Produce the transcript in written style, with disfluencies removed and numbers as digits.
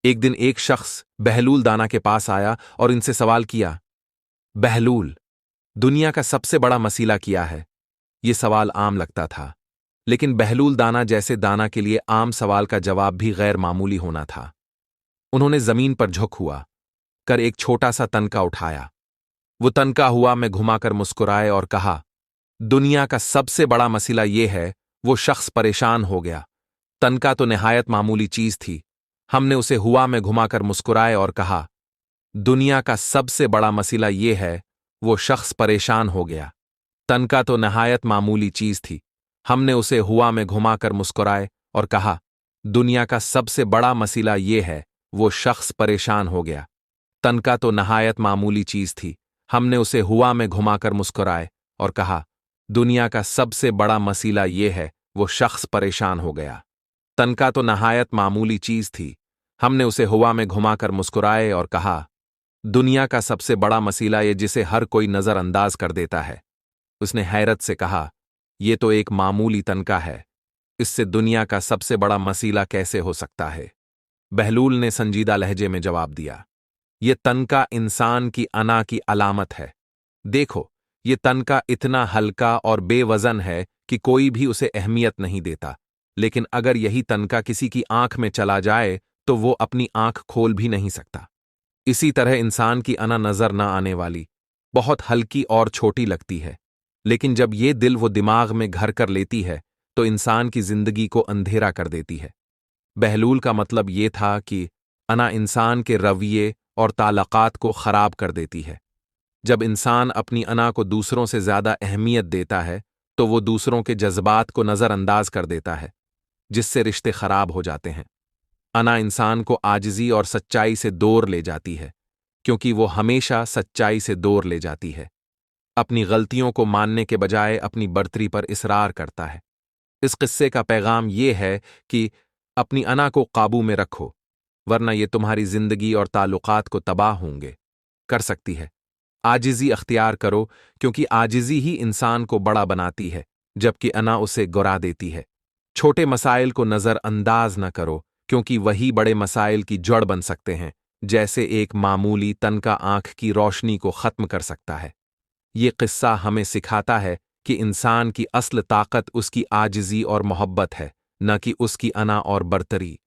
एक दिन एक शख्स बहलूल दाना के पास आया और इनसे सवाल किया, बहलूल, दुनिया का सबसे बड़ा मसीला क्या है? ये सवाल आम लगता था, लेकिन बहलूल दाना जैसे दाना के लिए आम सवाल का जवाब भी गैर मामूली होना था। उन्होंने जमीन पर झुक हुआ कर एक छोटा सा तनका उठाया। वो तनका हुआ में घुमाकर मुस्कुराए और कहा, दुनिया का सबसे बड़ा मसला ये है। वो शख्स परेशान हो गया। तनका तो निहायत मामूली चीज थी। हमने उसे हुआ में घुमाकर मुस्कुराए और कहा, दुनिया का सबसे बड़ा मसला ये है। वो शख्स परेशान हो गया। तनका तो निहायत मामूली चीज थी। हमने उसे हुआ में घुमाकर मुस्कुराए और कहा, दुनिया का सबसे बड़ा मसला ये है। वो शख्स परेशान हो गया। तनका तो निहायत मामूली चीज थी। हमने उसे हुआ में घुमाकर मुस्कुराए और कहा, दुनिया का सबसे बड़ा मसला ये है। वो शख्स परेशान हो गया। तनका तो निहायत मामूली चीज थी। हमने उसे हुआ में घुमाकर मुस्कुराए और कहा, दुनिया का सबसे बड़ा मसला ये जिसे हर कोई नजरअंदाज कर देता है। उसने हैरत से कहा, ये तो एक मामूली तनका है। इससे दुनिया का सबसे बड़ा मसला कैसे हो सकता है? बहलूल ने संजीदा लहजे में जवाब दिया, ये तनका इंसान की अना की अलामत है। देखो, ये तनका इतना हल्का और बेवजन है कि कोई भी उसे अहमियत नहीं देता, लेकिन अगर यही तनका किसी की आंख में चला जाए तो वो अपनी आंख खोल भी नहीं सकता। इसी तरह इंसान की अना नजर न आने वाली, बहुत हल्की और छोटी लगती है, लेकिन जब ये दिल वो दिमाग में घर कर लेती है तो इंसान की जिंदगी को अंधेरा कर देती है। बहलूल का मतलब ये था कि अना इंसान के रवैये और ताल्लुकात को खराब कर देती है। जब इंसान अपनी अना को दूसरों से ज्यादा अहमियत देता है तो वो दूसरों के जज्बात को नजरअंदाज कर देता है, जिससे रिश्ते खराब हो जाते हैं। अना इंसान को आजिज़ी और सच्चाई से दूर ले जाती है, क्योंकि वो हमेशा सच्चाई से दूर ले जाती है। अपनी गलतियों को मानने के बजाय अपनी बढ़तरी पर इसरार करता है। इस किस्से का पैगाम ये है कि अपनी अना को काबू में रखो, वरना ये तुम्हारी जिंदगी और ताल्लुकात को तबाह होंगे कर सकती है। आजिज़ी अख्तियार करो, क्योंकि आजिज़ी ही इंसान को बड़ा बनाती है, जबकि अना उसे गिरा देती है। छोटे मसाइल को नज़रअंदाज न करो, क्योंकि वही बड़े मसाइल की जड़ बन सकते हैं, जैसे एक मामूली तनका आंख की रोशनी को खत्म कर सकता है। ये किस्सा हमें सिखाता है कि इंसान की असल ताकत उसकी आजिज़ी और मोहब्बत है, न कि उसकी अना और बरतरी।